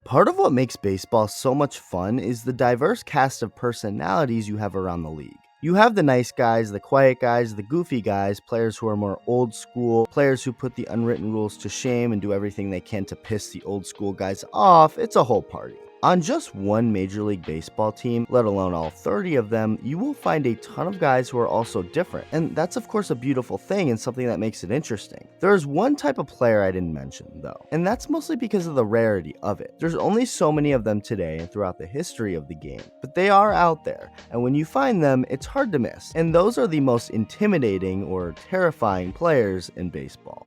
Part of what makes baseball so much fun is the diverse cast of personalities you have around the league. You have the nice guys, the quiet guys, the goofy guys, players who are more old school, players who put the unwritten rules to shame and do everything they can to piss the old school guys off. It's a whole party. On just one Major League Baseball team, let alone all 30 of them, you will find a ton of guys who are also different. And that's of course a beautiful thing and something that makes it interesting. There is one type of player I didn't mention though, and that's mostly because of the rarity of it. There's only so many of them today and throughout the history of the game, but they are out there, and when you find them, it's hard to miss. And those are the most intimidating or terrifying players in baseball.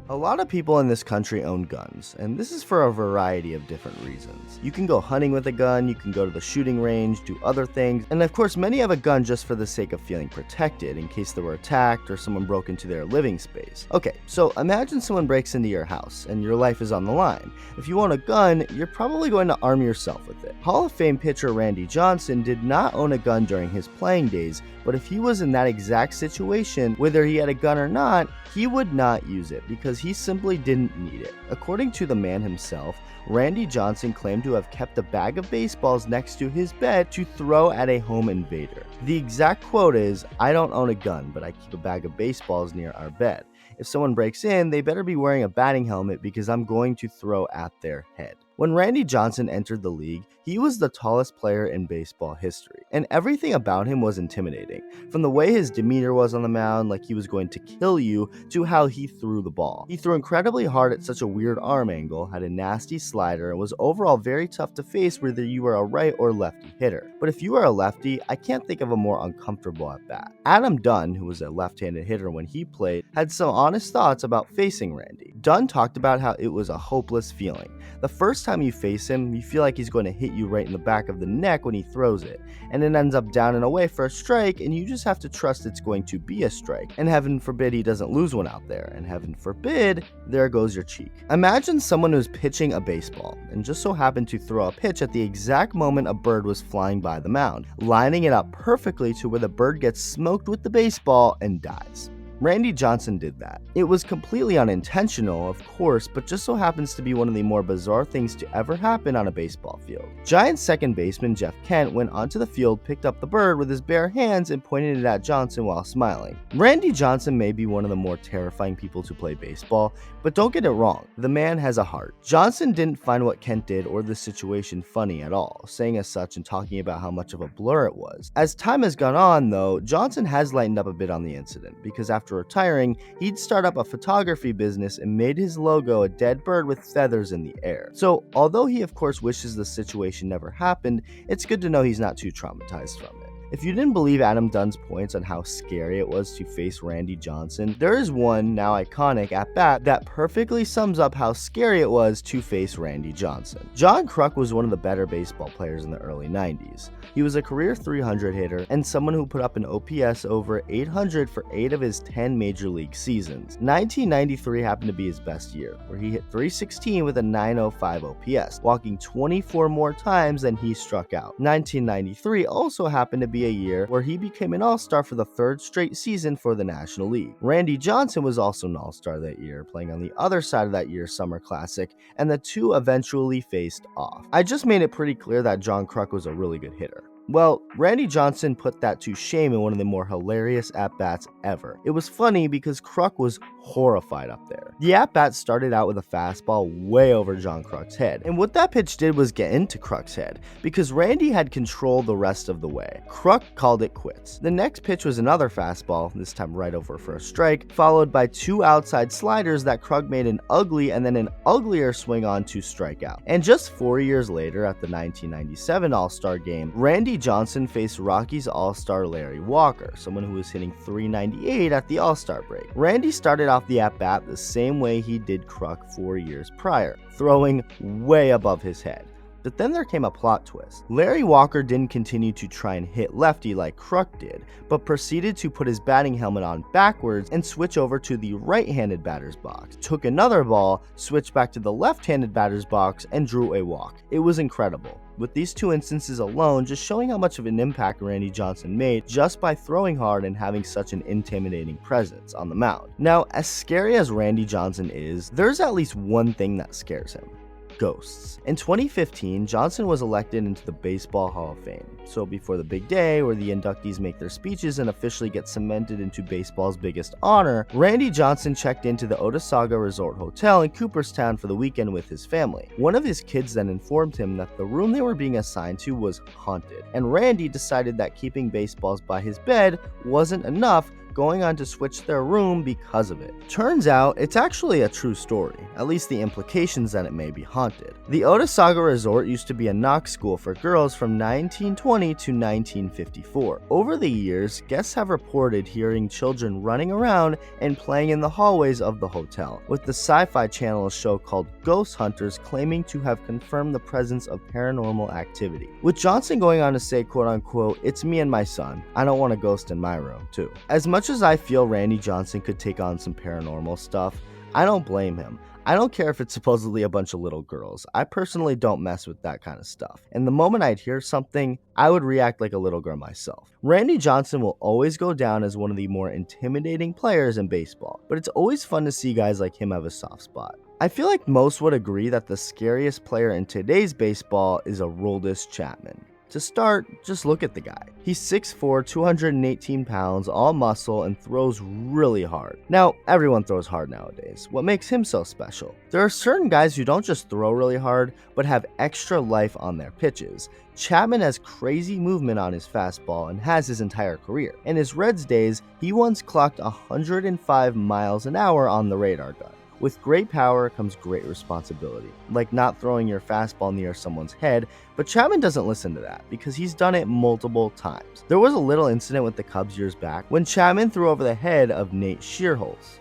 A lot of people in this country own guns, and this is for a variety of different reasons. You can go hunting with a gun, you can go to the shooting range, do other things, and of course many have a gun just for the sake of feeling protected in case they were attacked or someone broke into their living space. Okay, so imagine someone breaks into your house and your life is on the line. If you own a gun, you're probably going to arm yourself with it. Hall of Fame pitcher Randy Johnson did not own a gun during his playing days, but if he was in that exact situation, whether he had a gun or not, he would not use it because he simply didn't need it. According to the man himself, Randy Johnson claimed to have kept a bag of baseballs next to his bed to throw at a home invader. The exact quote is, "I don't own a gun, but I keep a bag of baseballs near our bed. If someone breaks in, they better be wearing a batting helmet because I'm going to throw at their head." When Randy Johnson entered the league, he was the tallest player in baseball history, and everything about him was intimidating. From the way his demeanor was on the mound, like he was going to kill you, to how he threw the ball. He threw incredibly hard at such a weird arm angle, had a nasty slider, and was overall very tough to face whether you were a right or lefty hitter. But if you are a lefty, I can't think of a more uncomfortable at bat. Adam Dunn, who was a left-handed hitter when he played, had some honest thoughts about facing Randy. Dunn talked about how it was a hopeless feeling. The first time you face him, you feel like he's going to hit you right in the back of the neck when he throws it, and it ends up down and away for a strike, and you just have to trust it's going to be a strike, and heaven forbid he doesn't lose one out there, and heaven forbid, there goes your cheek. Imagine someone who's pitching a baseball, and just so happened to throw a pitch at the exact moment a bird was flying by the mound, lining it up perfectly to where the bird gets smoked with the baseball and dies. Randy Johnson did that. It was completely unintentional, of course, but just so happens to be one of the more bizarre things to ever happen on a baseball field. Giants second baseman Jeff Kent went onto the field, picked up the bird with his bare hands, and pointed it at Johnson while smiling. Randy Johnson may be one of the more terrifying people to play baseball, but don't get it wrong, the man has a heart. Johnson didn't find what Kent did or the situation funny at all, saying as such and talking about how much of a blur it was. As time has gone on, though, Johnson has lightened up a bit on the incident, because after retiring, he'd start up a photography business and made his logo a dead bird with feathers in the air. So, although he of course wishes the situation never happened, it's good to know he's not too traumatized from it. If you didn't believe Adam Dunn's points on how scary it was to face Randy Johnson, there is one, now iconic, at bat that perfectly sums up how scary it was to face Randy Johnson. John Cruck was one of the better baseball players in the early 90s. He was a career 300 hitter and someone who put up an OPS over 800 for 8 of his 10 major league seasons. 1993 happened to be his best year, where he hit 316 with a 905 OPS, walking 24 more times than he struck out. 1993 also happened to be a year where he became an all-star for the third straight season for the National League. Randy Johnson was also an all-star that year, playing on the other side of that year's Summer Classic, and the two eventually faced off. I just made it pretty clear that John Cruck was a really good hitter. Well, Randy Johnson put that to shame in one of the more hilarious at-bats ever. It was funny because Cruck was horrified up there. The at-bat started out with a fastball way over John Cruck's head, and what that pitch did was get into Cruck's head, because Randy had control the rest of the way. Cruck called it quits. The next pitch was another fastball, this time right over for a strike, followed by two outside sliders that Cruck made an ugly and then an uglier swing on to strike out. And just 4 years later, at the 1997 All-Star Game, Randy Johnson faced Rockies All-Star Larry Walker, someone who was hitting .398 at the All-Star break. Randy started off the at-bat the same way he did Cruck 4 years prior, throwing way above his head. But then there came a plot twist. Larry Walker didn't continue to try and hit lefty like Cruck did, but proceeded to put his batting helmet on backwards and switch over to the right-handed batter's box, took another ball, switched back to the left-handed batter's box, and drew a walk. It was incredible. With these two instances alone, just showing how much of an impact Randy Johnson made just by throwing hard and having such an intimidating presence on the mound. Now, as scary as Randy Johnson is, there's at least one thing that scares him. Ghosts. In 2015, Johnson was elected into the Baseball Hall of Fame. So before the big day where the inductees make their speeches and officially get cemented into baseball's biggest honor, Randy Johnson checked into the Otesaga Resort Hotel in Cooperstown for the weekend with his family. One of his kids then informed him that the room they were being assigned to was haunted, and Randy decided that keeping baseballs by his bed wasn't enough, going on to switch their room because of it. Turns out, it's actually a true story, at least the implications that it may be haunted. The Otesaga Resort used to be a knock school for girls from 1920 to 1954. Over the years, guests have reported hearing children running around and playing in the hallways of the hotel, with the Sci-Fi Channel show called Ghost Hunters claiming to have confirmed the presence of paranormal activity. With Johnson going on to say, quote unquote, "It's me and my son. I don't want a ghost in my room, too." As much as I feel Randy Johnson could take on some paranormal stuff, I don't blame him. I don't care if it's supposedly a bunch of little girls. I personally don't mess with that kind of stuff. And the moment I'd hear something, I would react like a little girl myself. Randy Johnson will always go down as one of the more intimidating players in baseball, but it's always fun to see guys like him have a soft spot. I feel like most would agree that the scariest player in today's baseball is a Roldish Chapman. To start, just look at the guy. He's 6'4", 218 pounds, all muscle, and throws really hard. Now, everyone throws hard nowadays. What makes him so special? There are certain guys who don't just throw really hard, but have extra life on their pitches. Chapman has crazy movement on his fastball and has his entire career. In his Reds days, he once clocked 105 miles an hour on the radar gun. With great power comes great responsibility, like not throwing your fastball near someone's head, but Chapman doesn't listen to that because he's done it multiple times. There was a little incident with the Cubs years back when Chapman threw over the head of Nate Shearholz.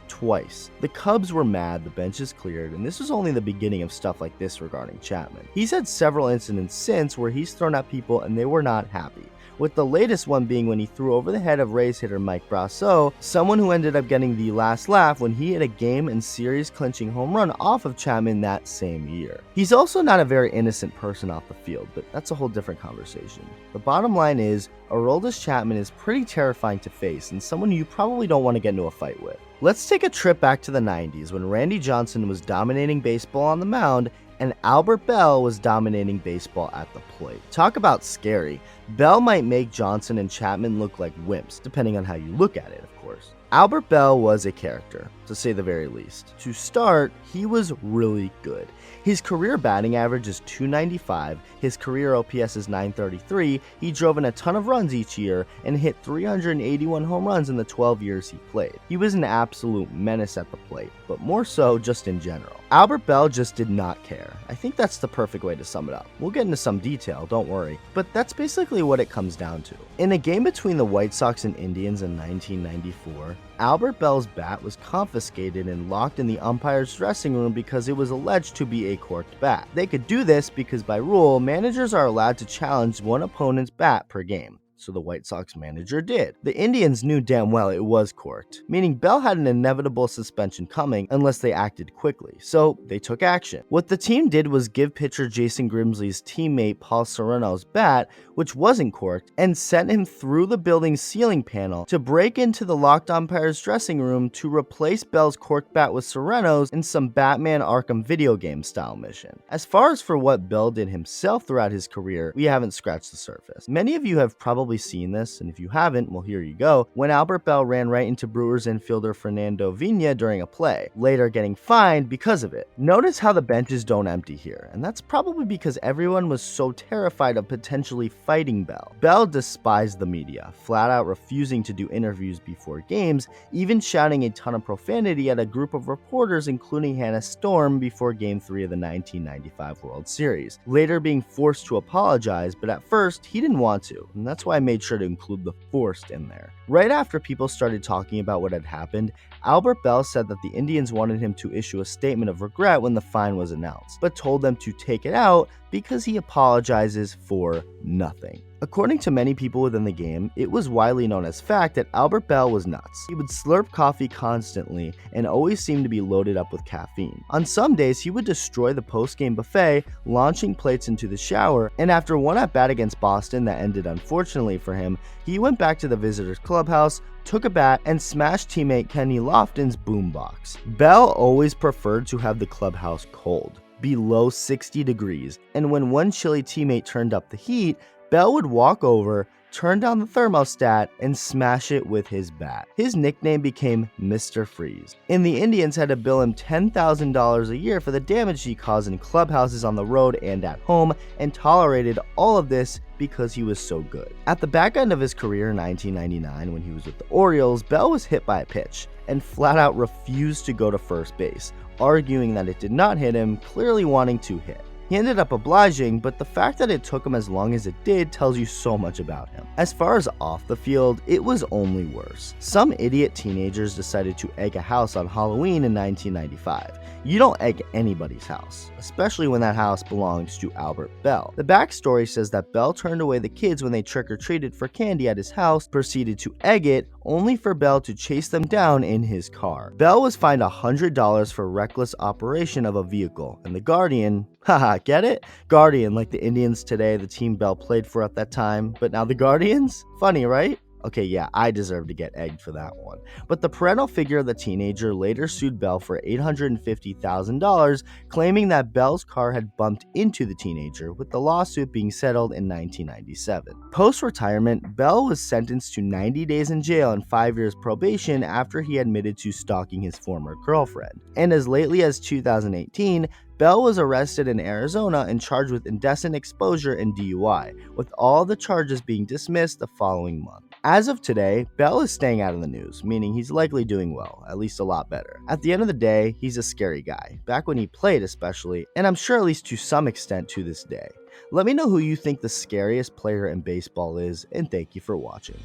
Twice. The Cubs were mad, the benches cleared, and this was only the beginning of stuff like this regarding Chapman. He's had several incidents since where he's thrown at people and they were not happy, with the latest one being when he threw over the head of Rays hitter Mike Brasso, someone who ended up getting the last laugh when he hit a game and series clinching home run off of Chapman that same year. He's also not a very innocent person off the field, but that's a whole different conversation. The bottom line is, Roldish Chapman is pretty terrifying to face and someone you probably don't want to get into a fight with. Let's take a trip back to the 90s when Randy Johnson was dominating baseball on the mound and Albert Bell was dominating baseball at the plate. Talk about scary. Bell might make Johnson and Chapman look like wimps, depending on how you look at it, of course. Albert Bell was a character, to say the very least. To start, he was really good. His career batting average is .295, his career OPS is .933, he drove in a ton of runs each year, and hit 381 home runs in the 12 years he played. He was an absolute menace at the plate, but more so just in general. Albert Bell just did not care. I think that's the perfect way to sum it up. We'll get into some detail, don't worry, but that's basically what it comes down to. In a game between the White Sox and Indians in 1994, Albert Bell's bat was confiscated and locked in the umpire's dressing room because it was alleged to be a corked bat. They could do this because by rule, managers are allowed to challenge one opponent's bat per game. So the White Sox manager did. The Indians knew damn well it was corked, meaning Bell had an inevitable suspension coming unless they acted quickly, so they took action. What the team did was give pitcher Jason Grimsley's teammate Paul Serrano's bat, which wasn't corked, and sent him through the building's ceiling panel to break into the locked umpire's dressing room to replace Bell's corked bat with Serrano's in some Batman Arkham video game style mission. As far as for what Bell did himself throughout his career, we haven't scratched the surface. Many of you have probably seen this, and if you haven't, well, here you go, when Albert Bell ran right into Brewers infielder Fernando Vina during a play, later getting fined because of it. Notice how the benches don't empty here, and that's probably because everyone was so terrified of potentially fighting Bell. Bell despised the media, flat out refusing to do interviews before games, even shouting a ton of profanity at a group of reporters including Hannah Storm before Game 3 of the 1995 World Series, later being forced to apologize, but at first he didn't want to, and that's why I made sure to include the forced in there. Right after people started talking about what had happened, Albert Bell said that the Indians wanted him to issue a statement of regret when the fine was announced, but told them to take it out because he apologizes for nothing. According to many people within the game, it was widely known as fact that Albert Bell was nuts. He would slurp coffee constantly and always seemed to be loaded up with caffeine. On some days, he would destroy the post-game buffet, launching plates into the shower, and after one at-bat against Boston that ended unfortunately for him, he went back to the visitors' clubhouse, took a bat, and smashed teammate Kenny Lofton's boombox. Bell always preferred to have the clubhouse cold, below 60 degrees, and when one chilly teammate turned up the heat, Bell would walk over, turn down the thermostat, and smash it with his bat. His nickname became Mr. Freeze, and the Indians had to bill him $10,000 a year for the damage he caused in clubhouses on the road and at home, and tolerated all of this because he was so good. At the back end of his career in 1999, when he was with the Orioles, Bell was hit by a pitch and flat out refused to go to first base, arguing that it did not hit him, clearly wanting to hit. He ended up obliging, but the fact that it took him as long as it did tells you so much about him. As far as off the field, it was only worse. Some idiot teenagers decided to egg a house on Halloween in 1995. You don't egg anybody's house, especially when that house belongs to Albert Bell. The backstory says that Bell turned away the kids when they trick-or-treated for candy at his house, proceeded to egg it, only for Bell to chase them down in his car. Bell was fined $100 for reckless operation of a vehicle, and the Guardian, haha, get it? Guardian, like the Indians today, the team Bell played for at that time, but now the Guardians? Funny, right? Okay, yeah, I deserve to get egged for that one. But the parental figure of the teenager later sued Bell for $850,000, claiming that Bell's car had bumped into the teenager, with the lawsuit being settled in 1997. Post-retirement, Bell was sentenced to 90 days in jail and 5 years probation after he admitted to stalking his former girlfriend. And as lately as 2018, Bell was arrested in Arizona and charged with indecent exposure and DUI, with all the charges being dismissed the following month. As of today, Bell is staying out of the news, meaning he's likely doing well, at least a lot better. At the end of the day, he's a scary guy, back when he played especially, and I'm sure at least to some extent to this day. Let me know who you think the scariest player in baseball is, and thank you for watching.